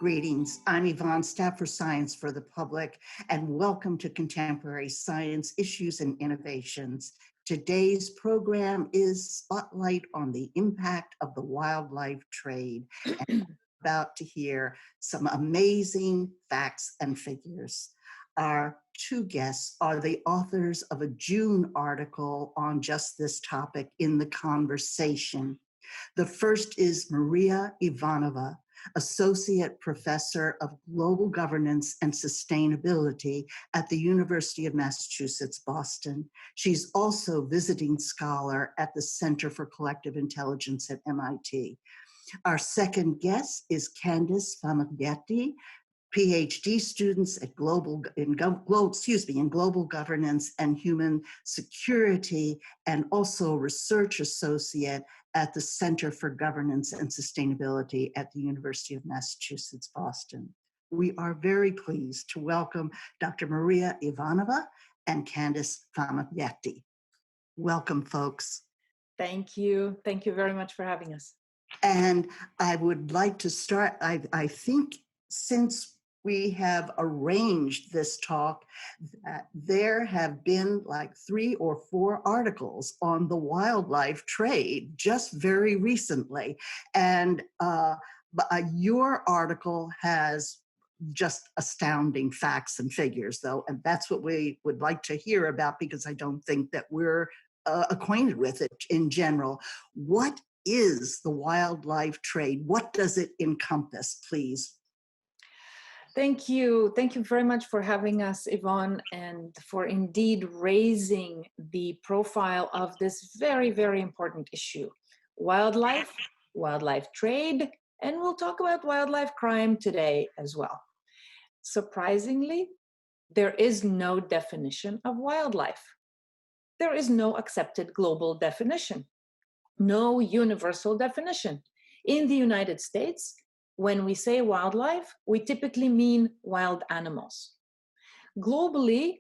Greetings, I'm Yvonne, Staff for Science for the Public, and welcome to Contemporary Science Issues and Innovations. Today's program is Spotlight on the Impact of the Wildlife Trade, and we're about to hear some amazing facts and figures. Our two guests are the authors of a June article on just this topic in The Conversation. The first is Maria Ivanova, Associate Professor of Global Governance and Sustainability at the University of Massachusetts-Boston. She's also visiting scholar at the Center for Collective Intelligence at MIT. Our second guest is Candace Fermiglietti, Ph.D. students at global governance and human security, and also research associate at the Center for Governance and Sustainability at the University of Massachusetts-Boston. We are very pleased to welcome Dr. Maria Ivanova and Candace Fermiglietti. Welcome, folks. Thank you. Thank you very much for having us. And I would like to start, I think since we have arranged this talk, there have been like 3 or 4 articles on the wildlife trade just very recently. And your article has just astounding facts and figures, though, and that's what we would like to hear about, because I don't think that we're acquainted with it in general. What is the wildlife trade? What does it encompass, please? Thank you. Thank you very much for having us, Yvonne, and for indeed raising the profile of this very, very important issue. Wildlife trade, and we'll talk about wildlife crime today as well. Surprisingly, there is no definition of wildlife. There is no accepted global definition, no universal definition. In the United States, when we say wildlife, we typically mean wild animals. Globally,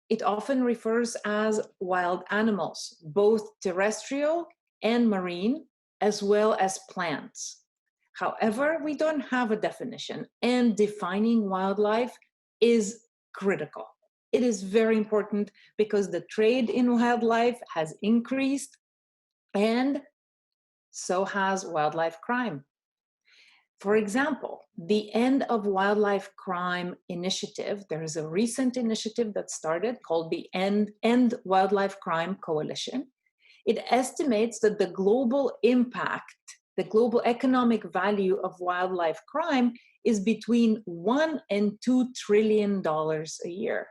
it often refers as wild animals, both terrestrial and marine, as well as plants. However, we don't have a definition, and defining wildlife is critical. It is very important because the trade in wildlife has increased, and so has wildlife crime. For example, the End of Wildlife Crime Initiative, there is a recent initiative that started called the End Wildlife Crime Coalition. It estimates that the global impact, the global economic value of wildlife crime is between $1 and $2 trillion a year.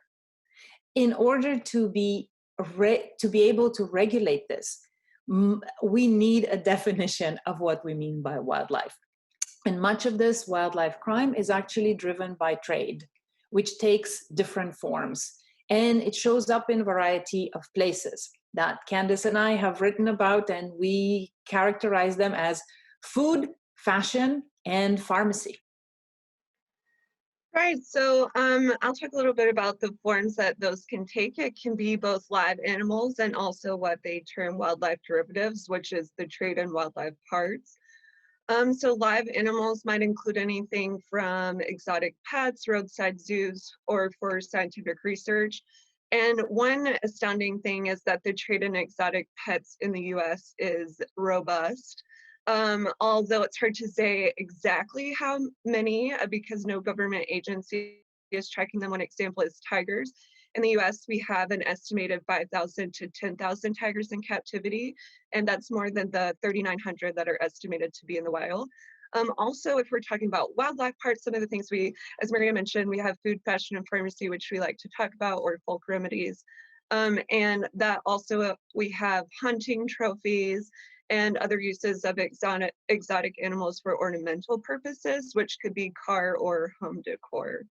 In order to be able to regulate this, we need a definition of what we mean by wildlife. And much of this wildlife crime is actually driven by trade, which takes different forms. And it shows up in a variety of places that Candace and I have written about, and we characterize them as food, fashion, and pharmacy. Right, so I'll talk a little bit about the forms that those can take. It can be both live animals and also what they term wildlife derivatives, which is the trade in wildlife parts. So live animals might include anything from exotic pets, roadside zoos, or for scientific research. And one astounding thing is that the trade in exotic pets in the US is robust. Although it's hard to say exactly how many, because no government agency is tracking them. One example is tigers. In the US, we have an estimated 5,000 to 10,000 tigers in captivity, and that's more than the 3,900 that are estimated to be in the wild. Also, if we're talking about wildlife parts, some of the things as Maria mentioned, we have food, fashion, and pharmacy, which we like to talk about, or folk remedies. And that also, we have hunting trophies and other uses of exotic animals for ornamental purposes, which could be car or home decor.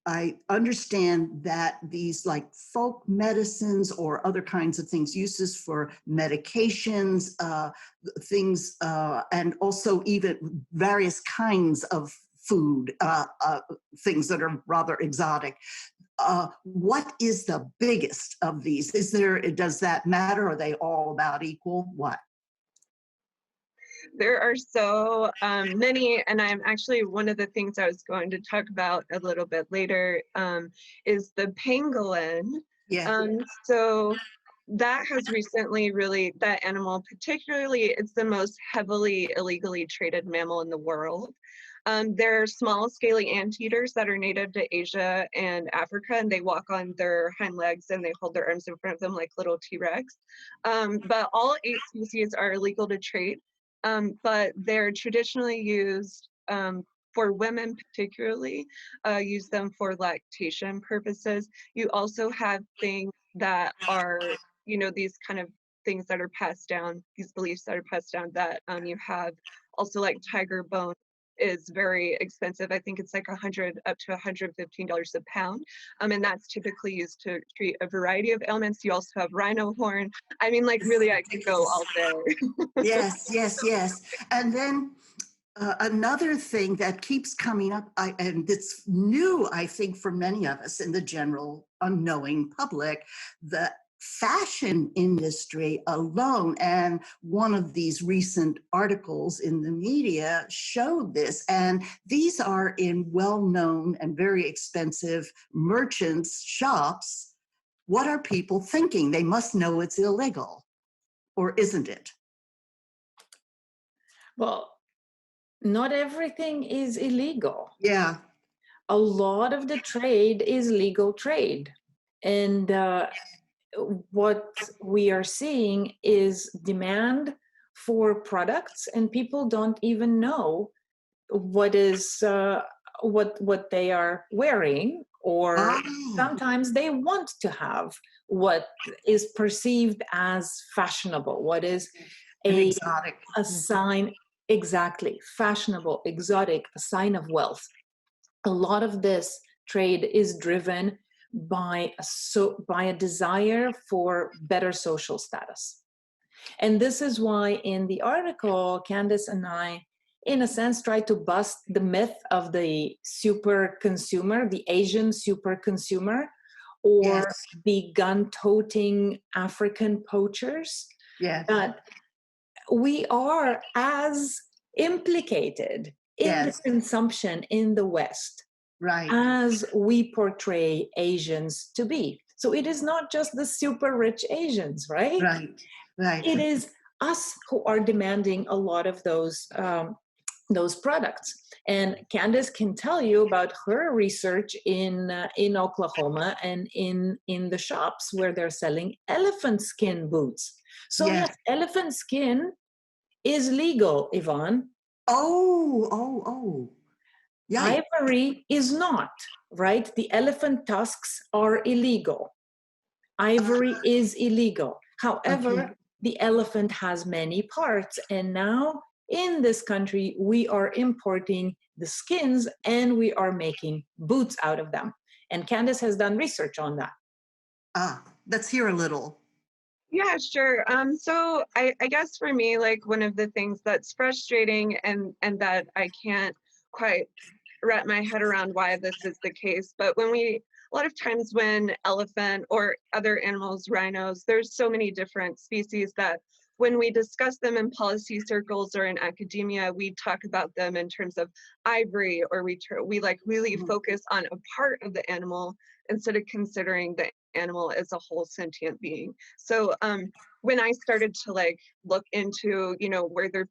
I understand that these like folk medicines or other kinds of things, uses for medications, things, and also even various kinds of food, things that are rather exotic. What is the biggest of these? Does that matter? Are they all about equal? What? There are so many, and I'm actually, one of the things I was going to talk about a little bit later is the pangolin. Yeah. So that has recently really, that animal particularly, it's the most heavily illegally traded mammal in the world. They're small, scaly anteaters that are native to Asia and Africa, and they walk on their hind legs and they hold their arms in front of them like little T-Rex. But all 8 species are illegal to trade, but they're traditionally used for women particularly, use them for lactation purposes. You also have things that are, you know, these kind of things that are passed down, these beliefs that are passed down, that you have also like tiger bone is very expensive. I think it's like $100 up to $115 a pound. And that's typically used to treat a variety of ailments. You also have rhino horn. I mean, like really, I could go all day. Yes, yes, yes. And then another thing that keeps coming up, and it's new, I think, for many of us in the general unknowing public, the fashion industry alone. And one of these recent articles in the media showed this. And these are in well-known and very expensive merchants' shops. What are people thinking? They must know it's illegal, or isn't it? Well, not everything is illegal. Yeah. A lot of the trade is legal trade. And what we are seeing is demand for products, and people don't even know what is what they are wearing, or Ah, sometimes they want to have what is perceived as fashionable, what is an a exotic. sign, exactly, fashionable, exotic, a sign of wealth. A lot of this trade is driven by a desire for better social status. And this is why in the article, Candace and I, in a sense, try to bust the myth of the super consumer, the Asian super consumer, or Yes, the gun-toting African poachers, yes, that we are as implicated in the yes, consumption in the West right, as we portray Asians to be. So it is not just the super rich Asians, right? right, right. It is us who are demanding a lot of those products. And Candace can tell you about her research in Oklahoma and in the shops where they're selling elephant skin boots. So Yes. yes, elephant skin is legal, Yvonne. Oh, oh, oh. Yikes. Ivory is not, right? The elephant tusks are illegal. Ivory is illegal. However, Okay. the elephant has many parts, and now in this country, we are importing the skins and we are making boots out of them. And Candace has done research on that. Let's hear a little. Yeah, sure. So I guess for me, like one of the things that's frustrating and that I can't quite wrap my head around why this is the case, but a lot of times when elephant or other animals, rhinos, there's so many different species that when we discuss them in policy circles or in academia, we talk about them in terms of ivory, or we like really Mhm. focus on a part of the animal instead of considering the animal as a whole sentient being. So when I started to like look into, you know, where there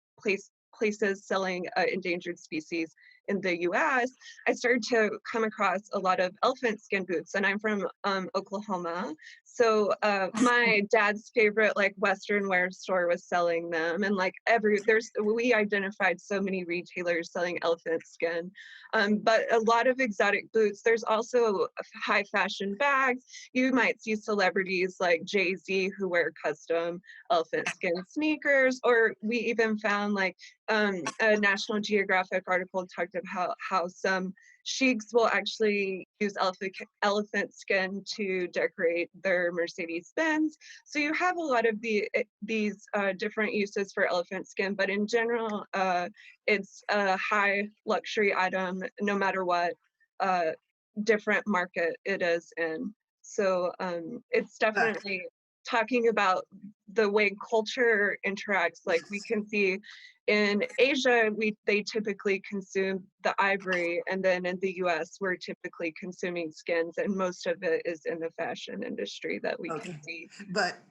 places selling endangered species in the US, I started to come across a lot of elephant skin boots, and I'm from Oklahoma. So my dad's favorite like Western wear store was selling them, and like we identified so many retailers selling elephant skin. But a lot of exotic boots. There's also high fashion bags. You might see celebrities like Jay-Z who wear custom elephant skin sneakers, or we even found like a National Geographic article talked about how some sheiks will actually use elephant skin to decorate their Mercedes Benz. So you have a lot of these different uses for elephant skin, but in general, it's a high luxury item, no matter what different market it is in. So it's Right. definitely talking about the way culture interacts, like we can see in Asia, they typically consume the ivory, and then in the US, we're typically consuming skins, and most of it is in the fashion industry that we can see.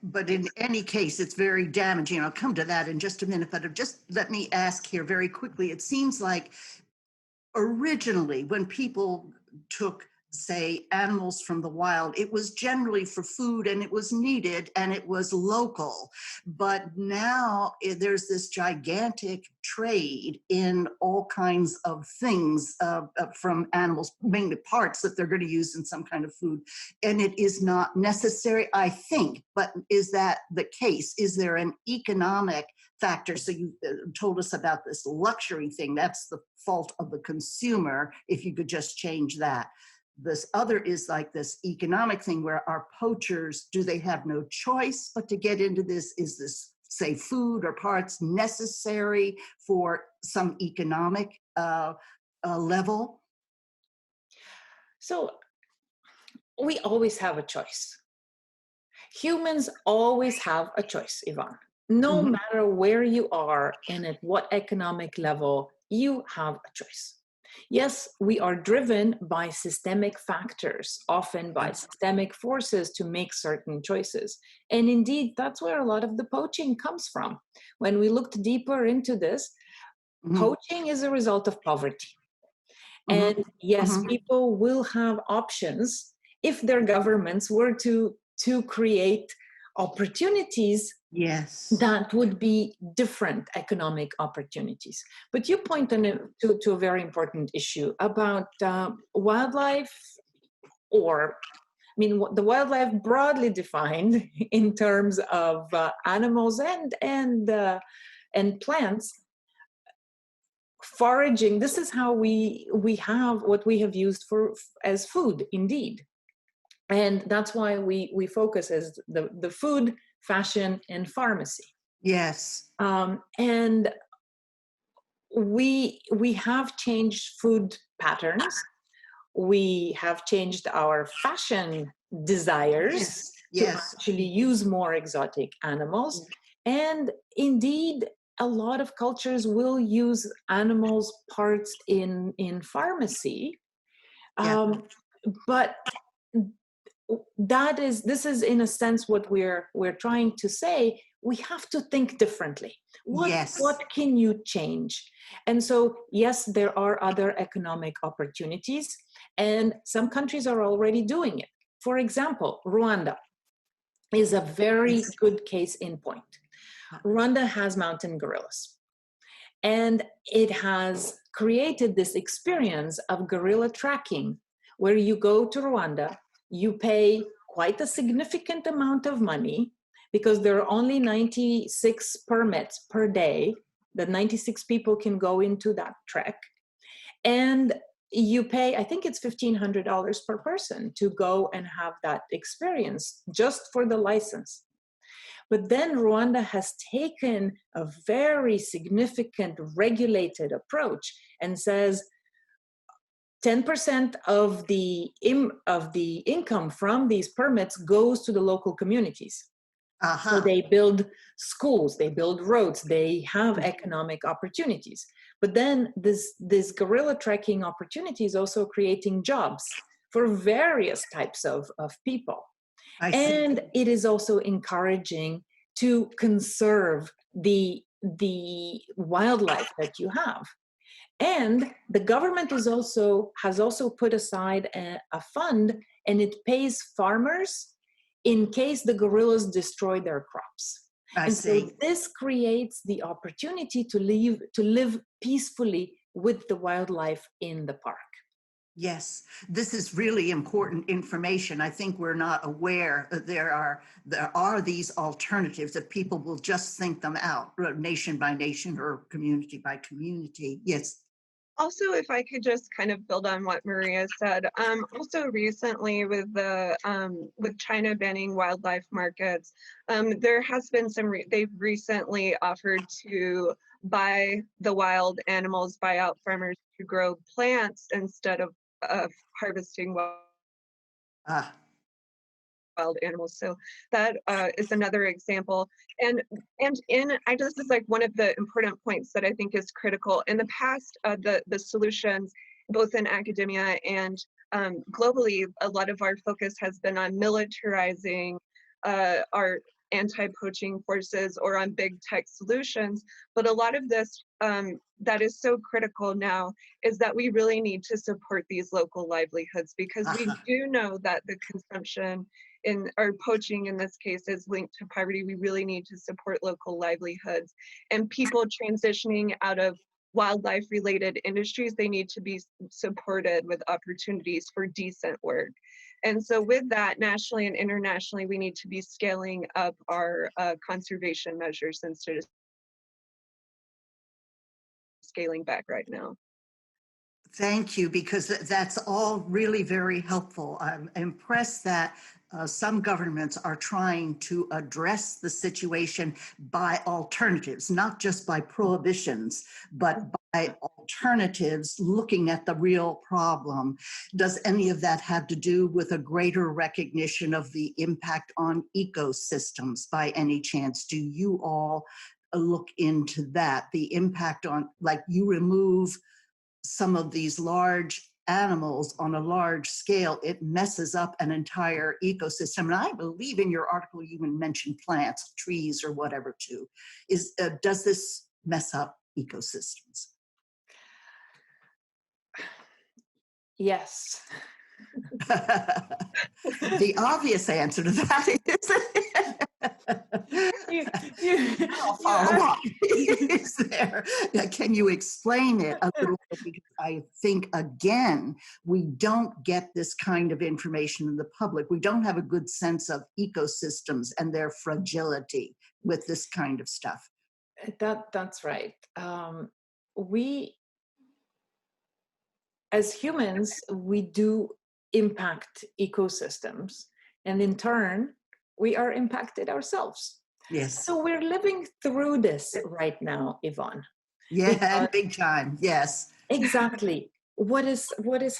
But in any case, it's very damaging. I'll come to that in just a minute, but just let me ask here very quickly. It seems like originally when people took, say, animals from the wild, it was generally for food and it was needed and it was local. But now there's this gigantic trade in all kinds of things from animals, mainly parts that they're going to use in some kind of food. And it is not necessary, I think, but is that the case? Is there an economic factor? So you told us about this luxury thing. That's the fault of the consumer, if you could just change that. This other is like this economic thing where our poachers, do they have no choice but to get into this? Is this, say, food or parts necessary for some economic level? So we always have a choice. Humans always have a choice, Yvonne. No matter where you are and at what economic level, you have a choice. Yes, we are driven by systemic factors, often by systemic forces to make certain choices. And indeed, that's where a lot of the poaching comes from. When we looked deeper into this, poaching is a result of poverty. And yes, people will have options if their governments were to create opportunities that would be different economic opportunities. But you point to a very important issue about wildlife, or I mean, the wildlife broadly defined in terms of animals and plants. Foraging, this is how we have what we have used as food, indeed. And that's why we focus as the food, fashion, and pharmacy. Yes. And we have changed food patterns. We have changed our fashion desires to actually use more exotic animals. And indeed, a lot of cultures will use animals' parts in pharmacy. But this is in a sense what we're trying to say. We have to think differently. What can you change? And so, yes, there are other economic opportunities, and some countries are already doing it. For example, Rwanda is a very good case in point. Rwanda has mountain gorillas, and it has created this experience of gorilla tracking, where you go to Rwanda, you pay quite a significant amount of money because there are only 96 permits per day that 96 people can go into that trek. And you pay, I think it's $1,500 per person to go and have that experience just for the license. But then Rwanda has taken a very significant regulated approach and says 10% of the income from these permits goes to the local communities. So they build schools, they build roads, they have economic opportunities. But then this gorilla trekking opportunity is also creating jobs for various types of people. And it is also encouraging to conserve the wildlife that you have. And the government has also put aside a fund, and it pays farmers in case the gorillas destroy their crops. So this creates the opportunity to live peacefully with the wildlife in the park. Yes, this is really important information. I think we're not aware that there are these alternatives, that people will just think them out, nation by nation or community by community. Yes. Also, if I could just kind of build on what Maria said, also recently with with China banning wildlife markets, there has been they've recently offered to buy the wild animals, buy out farmers to grow plants instead of harvesting wild. wild animals. So that is another example. And this is like one of the important points that I think is critical. In the past, the solutions, both in academia and globally, a lot of our focus has been on militarizing our anti-poaching forces or on big tech solutions. But a lot of this that is so critical now is that we really need to support these local livelihoods, because we do know that the consumption or poaching in this case is linked to poverty. We really need to support local livelihoods, and people transitioning out of wildlife related industries, they need to be supported with opportunities for decent work. And so with that, nationally and internationally, we need to be scaling up our conservation measures instead of scaling back right now. Thank you, because that's all really very helpful. I'm impressed that some governments are trying to address the situation by alternatives, not just by prohibitions, but by alternatives, looking at the real problem. Does any of that have to do with a greater recognition of the impact on ecosystems by any chance? Do you all look into that? The impact on, like, you remove some of these large animals on a large scale, it messes up an entire ecosystem. And I believe in your article you even mentioned plants, trees, or whatever too. Does this mess up ecosystems? Yes. The obvious answer to that is follow up. Is there? Can you explain it a little bit? Because I think, again, we don't get this kind of information in the public. We don't have a good sense of ecosystems and their fragility with this kind of stuff. That's right. We, as humans, we do impact ecosystems, and in turn, we are impacted ourselves. Yes. So we're living through this right now, Yvonne. Yeah, big time. Yes. Exactly. What is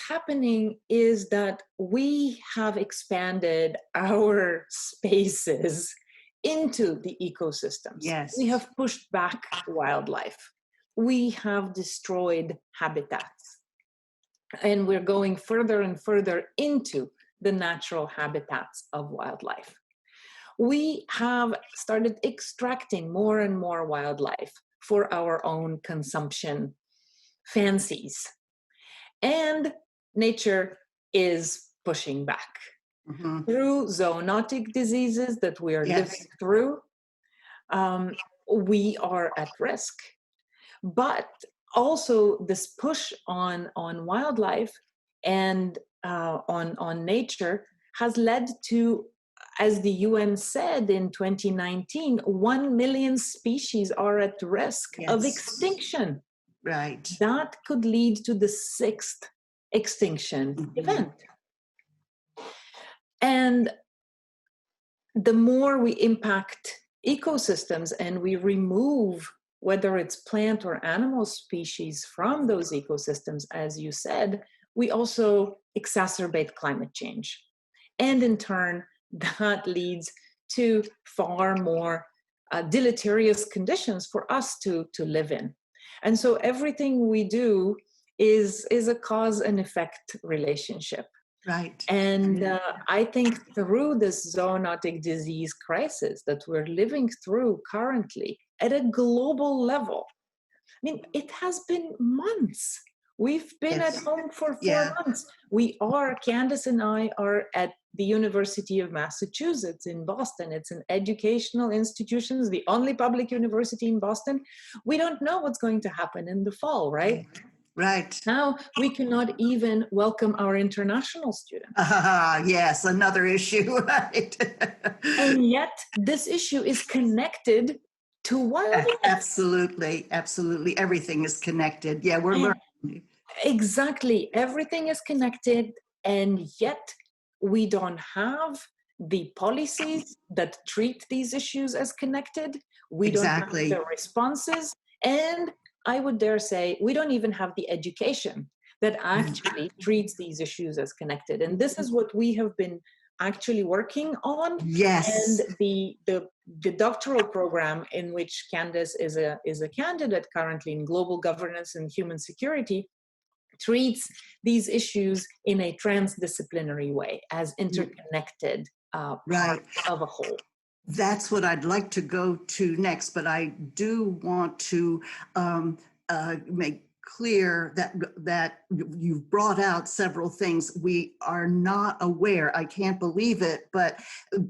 happening is that we have expanded our spaces into the ecosystems. Yes. We have pushed back wildlife. We have destroyed habitats. And we're going further and further into the natural habitats of wildlife. We have started extracting more and more wildlife for our own consumption fancies. And nature is pushing back through zoonotic diseases that we are living through. We are at risk. But also this push on wildlife and on nature has led to, as the UN said in 2019, 1 million species are at risk of extinction. Right. That could lead to the 6th extinction event. And the more we impact ecosystems and we remove, whether it's plant or animal species from those ecosystems, as you said, we also exacerbate climate change. And in turn, that leads to far more deleterious conditions for us to live in. And so everything we do is a cause and effect relationship. Right. And I think through this zoonotic disease crisis that we're living through currently at a global level, I mean, it has been months. We've been at home for 4 months. Candace and I are at the University of Massachusetts in Boston. It's an educational institution, it's the only public university in Boston. We don't know what's going to happen in the fall, right? Right. Now we cannot even welcome our international students. Yes, another issue, right? And yet this issue is connected to wildlife. Absolutely, absolutely. Everything is connected. Yeah, we're learning. Exactly. Everything is connected, and yet we don't have the policies that treat these issues as connected. We don't have the responses, and I would dare say we don't even have the education that actually treats these issues as connected. And this is what we have been actually working on. Yes. And the doctoral program in which Candace is a candidate currently in global governance and human security treats these issues in a transdisciplinary way as interconnected Right. part of a whole. That's what I'd like to go to next, but I do want to make clear that you've brought out several things we are not aware. I can't believe it, but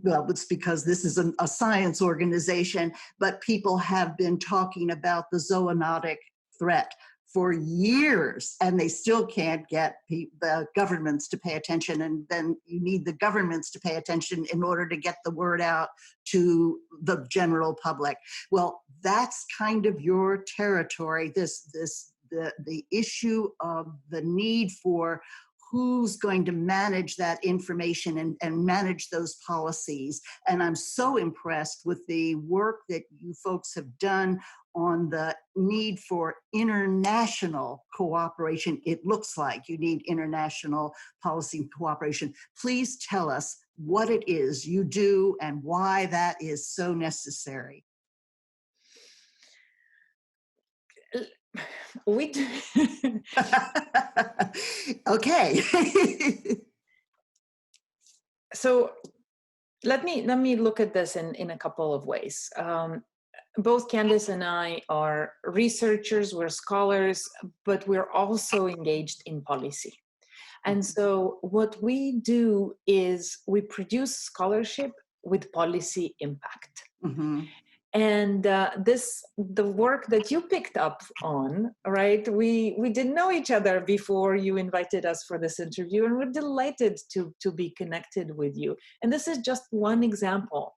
well, it's because this is a science organization, but people have been talking about the zoonotic threat for years, and they still can't get the governments to pay attention. And then you need the governments to pay attention in order to get the word out to the general public. Well, that's kind of your territory, the issue of the need for who's going to manage that information and manage those policies. And I'm so impressed with the work that you folks have done on the need for international cooperation. It looks like you need international policy cooperation. Please tell us what it is you do and why that is so necessary. We do. Okay. So let me look at this in a couple of ways. Both Candace and I are researchers, we're scholars, but we're also engaged in policy. And so what we do is we produce scholarship with policy impact. Mm-hmm. And the work that you picked up on, right? We didn't know each other before you invited us for this interview, and we're delighted to be connected with you. And this is just one example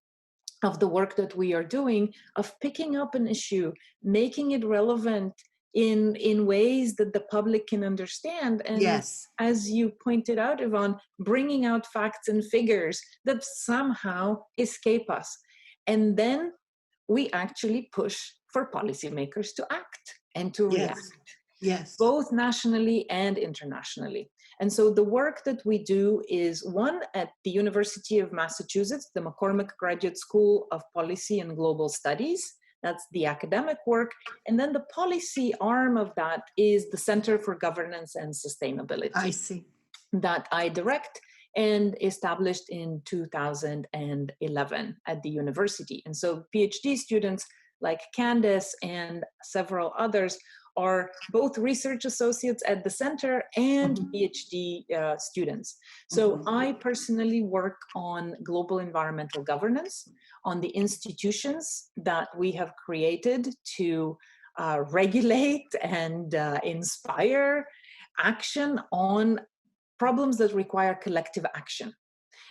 of the work that we are doing of picking up an issue, making it relevant in ways that the public can understand. And yes, as you pointed out, Yvonne, bringing out facts and figures that somehow escape us. And then we actually push for policymakers to act and to react, yes, both nationally and internationally. And so the work that we do is one at the University of Massachusetts, the McCormick Graduate School of Policy and Global Studies. That's the academic work. And then the policy arm of that is the Center for Governance and Sustainability. I see. That I direct and established in 2011 at the university. And so PhD students like Candace and several others are both research associates at the center and PhD students. So I personally work on global environmental governance, on the institutions that we have created to regulate and inspire action on problems that require collective action.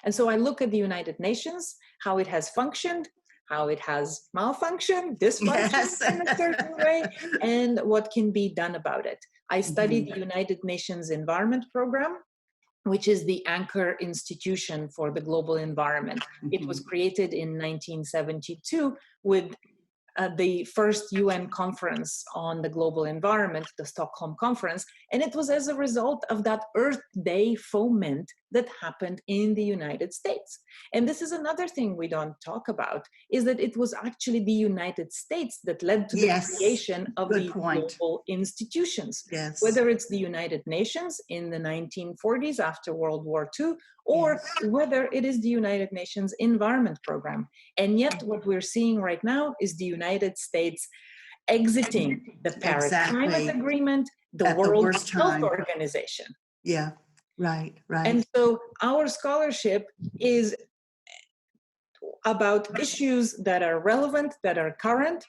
And so I look at the United Nations, how it has functioned, how it has malfunctioned, dysfunctioned in a certain way, and what can be done about it. I studied the United Nations Environment Program, which is the anchor institution for the global environment. It was created in 1972 with the first UN conference on the global environment, the Stockholm Conference, and it was as a result of that Earth Day foment that happened in the United States. And this is another thing we don't talk about, is that it was actually the United States that led to the creation of these global institutions. Whether it's the United Nations in the 1940s after World War II, or whether it is the United Nations Environment Program. And yet what we're seeing right now is the United States exiting the Paris Climate Agreement, the World Health Organization. Yeah, right. And so our scholarship is about issues that are relevant, that are current,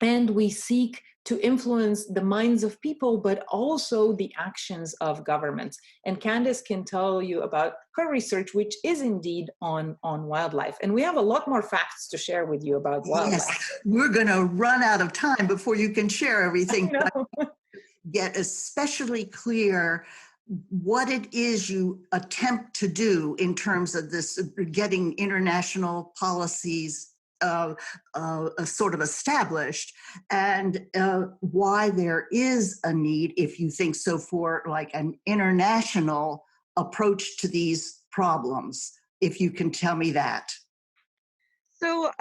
and we seek to influence the minds of people, but also the actions of governments. And Candace can tell you about her research, which is indeed on wildlife. And we have a lot more facts to share with you about wildlife. Yes, we're going to run out of time before you can share everything. Get especially clear what it is you attempt to do in terms of this, getting international policies sort of established, and why there is a need, if you think so, for like an international approach to these problems. if you can tell me that. So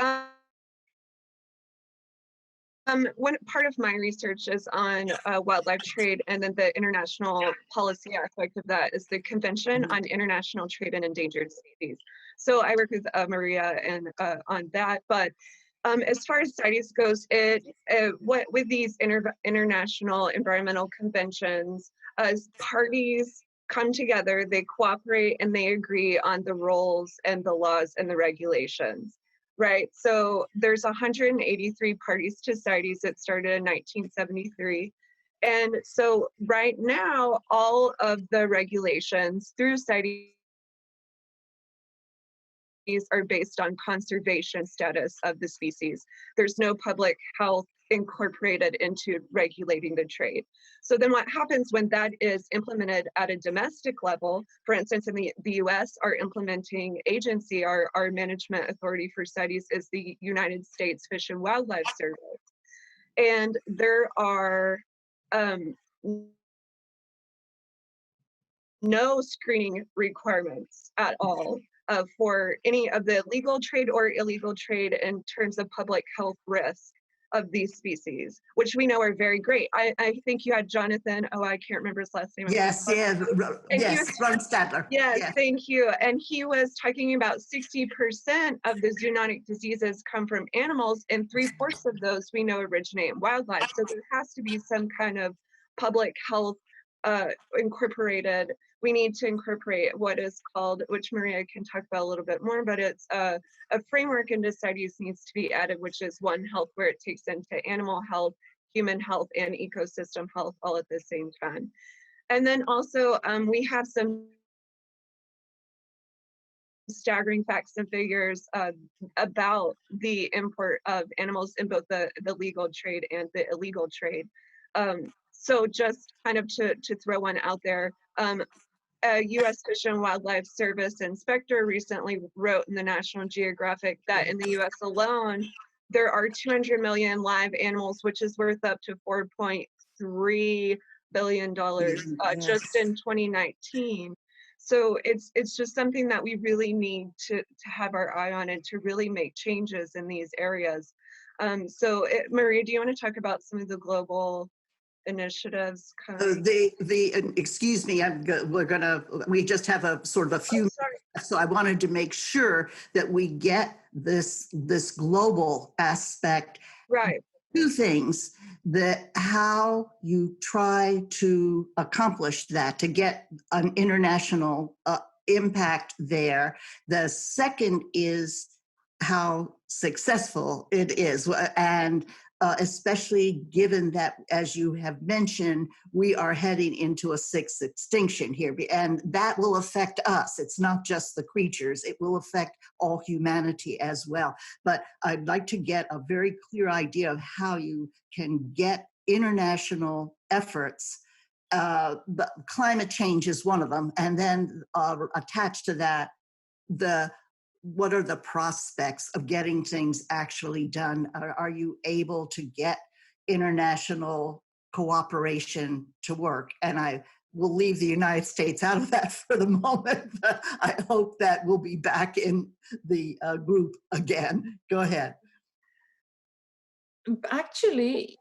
one part of my research is on wildlife trade, and then the international policy aspect of that is the Convention on International Trade in Endangered Species. So I work with Maria and on that. But as far as CITES goes, with these international environmental conventions, as parties come together, they cooperate, and they agree on the rules and the laws and the regulations. Right, so there's 183 parties to CITES. It started in 1973. And so right now, all of the regulations through CITES are based on conservation status of the species. There's no public health incorporated into regulating the trade. So then what happens when that is implemented at a domestic level, for instance, in the US, our implementing agency, our management authority for CITES is the United States Fish and Wildlife Service. And there are no screening requirements at all for any of the legal trade or illegal trade in terms of public health risk of these species, which we know are very great. I think you had Jonathan, I can't remember his last name. Yes, yes, Runstadler. Yes, thank you. And he was talking about 60% of the zoonotic diseases come from animals, and 3/4 of those we know originate in wildlife. So there has to be some kind of public health incorporated. We need to incorporate what is called, which Maria can talk about a little bit more, but it's a framework into CITES needs to be added, which is One Health, where it takes into animal health, human health, and ecosystem health all at the same time. And then also we have some staggering facts and figures about the import of animals in both the legal trade and the illegal trade. So just kind of to throw one out there, a U.S. Fish and Wildlife Service inspector recently wrote in the National Geographic that in the U.S. alone, there are 200 million live animals, which is worth up to $4.3 billion just in 2019. So it's just something that we really need to have our eye on and to really make changes in these areas. Maria, do you want to talk about some of the global initiatives? Excuse me, we just have a sort of a few, so I wanted to make sure that we get this global aspect. Right. Two things, that how you try to accomplish that, to get an international impact there. The second is how successful it is, and especially given that, as you have mentioned, we are heading into a sixth extinction here, and that will affect us. It's not just the creatures, it will affect all humanity as well. But I'd like to get a very clear idea of how you can get international efforts. But climate change is one of them, and then attached to that, what are the prospects of getting things actually done? Are you able to get international cooperation to work? And I will leave the United States out of that for the moment, but I hope that we'll be back in the group again. Go ahead. Actually,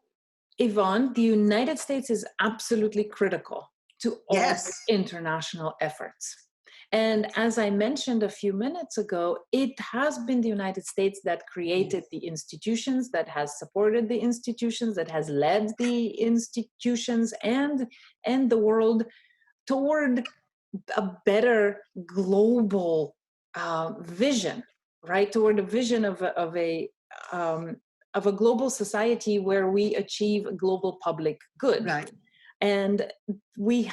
Yvonne, the United States is absolutely critical to all international efforts. And as I mentioned a few minutes ago, it has been the United States that created the institutions, that has supported the institutions, that has led the institutions and the world toward a better global vision, right? Toward a vision of a global society where we achieve global public good. Right. And we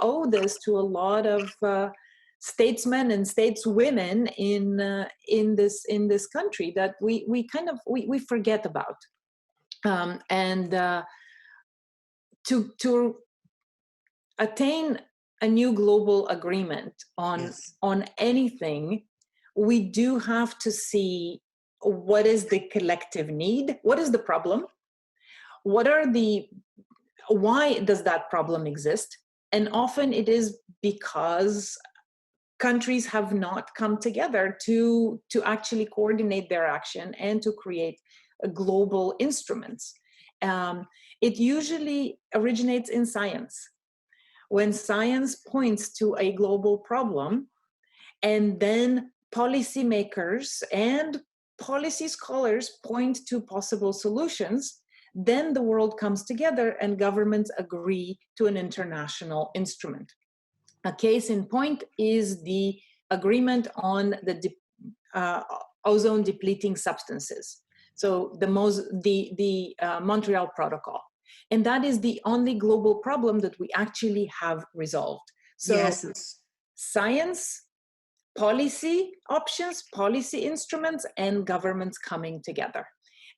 owe this to a lot of statesmen and stateswomen in this country that we forget about, to attain a new global agreement on anything, we do have to see what is the collective need, what is the problem, why does that problem exist, and often it is because countries have not come together to actually coordinate their action and to create global instruments. It usually originates in science. When science points to a global problem, and then policymakers and policy scholars point to possible solutions, then the world comes together and governments agree to an international instrument. A case in point is the agreement on the ozone depleting substances. So the Montreal Protocol. And that is the only global problem that we actually have resolved. So yes. Science, policy options, policy instruments, and governments coming together.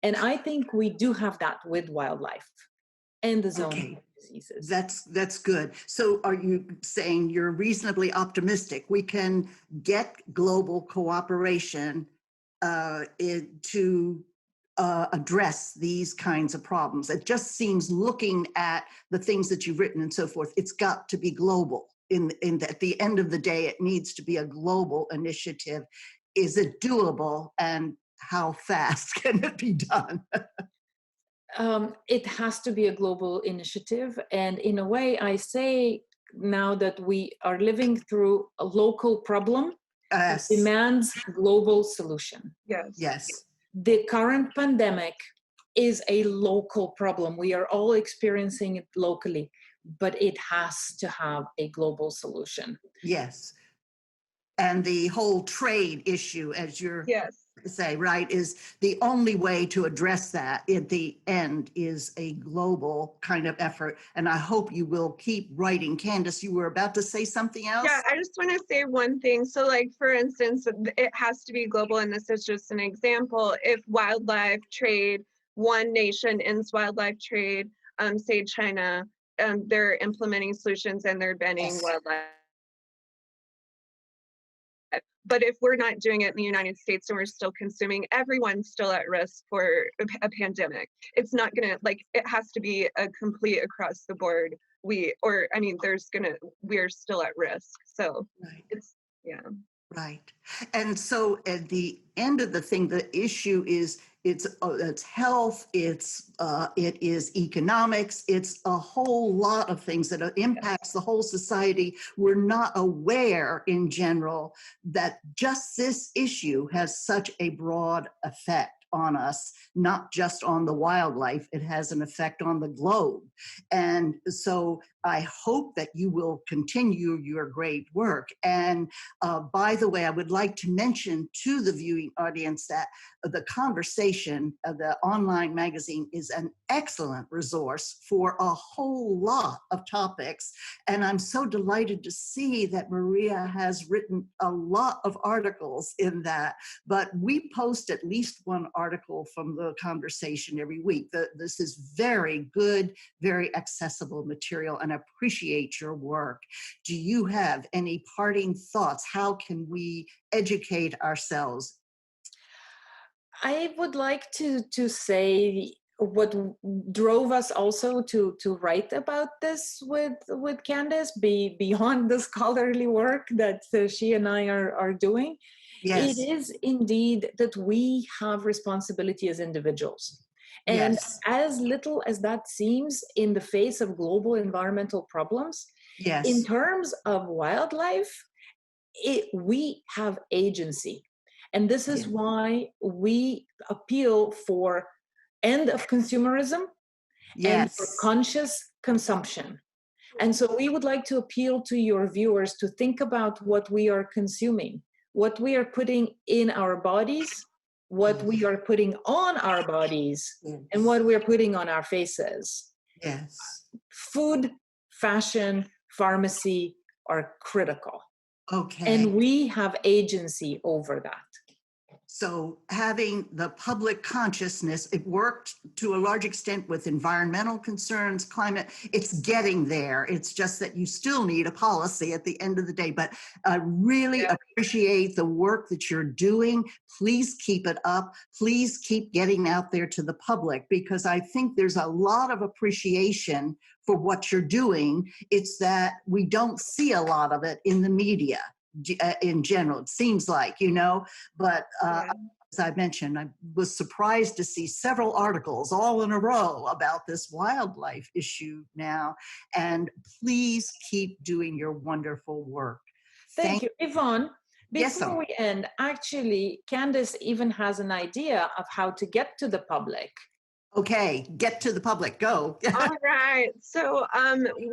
And I think we do have that with wildlife and the zone diseases. That's good. So are you saying you're reasonably optimistic we can get global cooperation to address these kinds of problems? It just seems, looking at the things that you've written and so forth, it's got to be global. At the end of the day, it needs to be a global initiative. Is it doable, and how fast can it be done? It has to be a global initiative. And in a way, I say now that we are living through a local problem that demands global solution. Yes. The current pandemic is a local problem. We are all experiencing it locally, but it has to have a global solution. Yes. And the whole trade issue, as you're say, right, is the only way to address that at the end is a global kind of effort. And I hope you will keep writing. Candace, you were about to say something else? Yeah, I just want to say one thing. So like, for instance, it has to be global, and this is just an example. If wildlife trade, one nation ends wildlife trade, say China, they're implementing solutions and they're banning wildlife. But if we're not doing it in the United States and we're still consuming, everyone's still at risk for a pandemic. It's not gonna, like, it has to be a complete across the board. We're still at risk. So it's, Right. And so at the end of the thing, the issue is it's health, it is economics, it's a whole lot of things that impacts the whole society. We're not aware in general that just this issue has such a broad effect on us, not just on the wildlife, it has an effect on the globe. And so I hope that you will continue your great work. And by the way, I would like to mention to the viewing audience that the conversation of the online magazine is an excellent resource for a whole lot of topics. And I'm so delighted to see that Maria has written a lot of articles in that, but we post at least one article from the conversation every week. This is very good, very accessible material, and I appreciate your work. Do you have any parting thoughts? How can we educate ourselves? I would like to say what drove us also to write about this with Candace, beyond the scholarly work that she and I are doing. Yes. It is indeed that we have responsibility as individuals. And as little as that seems in the face of global environmental problems, in terms of wildlife, we have agency. And this is why we appeal for end of consumerism and for conscious consumption. And so we would like to appeal to your viewers to think about what we are consuming, what we are putting in our bodies, what we are putting on our bodies, and what we are putting on our faces. Food, fashion, pharmacy are critical. And we have agency over that. So having the public consciousness, it worked to a large extent with environmental concerns, climate, it's getting there. It's just that you still need a policy at the end of the day. But I really appreciate the work that you're doing. Please keep it up. Please keep getting out there to the public, because I think there's a lot of appreciation for what you're doing. It's that we don't see a lot of it in the media. in general, it seems like, but Yeah. as I mentioned, I was surprised to see several articles all in a row about this wildlife issue now. And please keep doing your wonderful work. Thank you. Yvonne, Yes, before we end, actually, Candace even has an idea of how to get to the public. Okay, get to the public, go. All right. So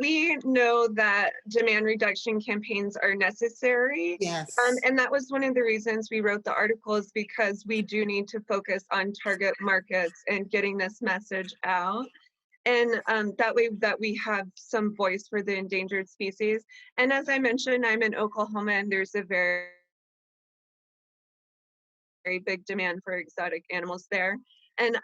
we know that demand reduction campaigns are necessary. Yes. And that was one of the reasons we wrote the articles, because we do need to focus on target markets and getting this message out. And that way that we have some voice for the endangered species. And as I mentioned, I'm in Oklahoma, and there's a very big demand for exotic animals there. And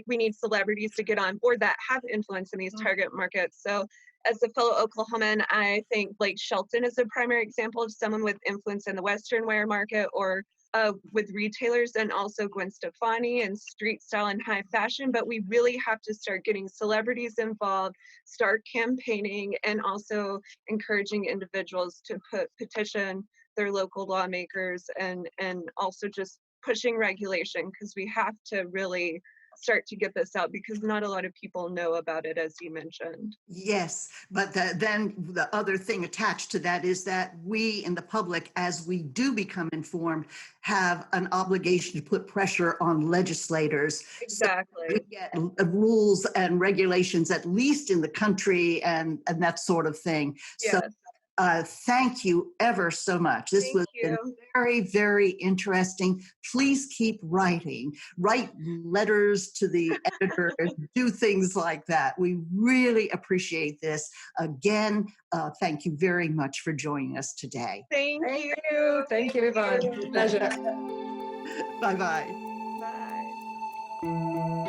we need celebrities to get on board that have influence in these target markets. So as a fellow Oklahoman, I think Blake Shelton is a primary example of someone with influence in the Western wear market, or with retailers, and also Gwen Stefani in street style and high fashion. But we really have to start getting celebrities involved, start campaigning, and also encouraging individuals to petition their local lawmakers, and also just pushing regulation, because we have to really start to get this out, because not a lot of people know about it, as you mentioned. Yes, but then the other thing attached to that is that we in the public, as we do become informed, have an obligation to put pressure on legislators. Exactly. So we get rules and regulations, at least in the country, and that sort of thing. Yes. So thank you ever so much. This was very, very interesting. Please keep writing. Write letters to the editor. Do things like that. We really appreciate this. Again, thank you very much for joining us today. Thank you. Thank you, Yvonne. Pleasure. Bye-bye. Bye.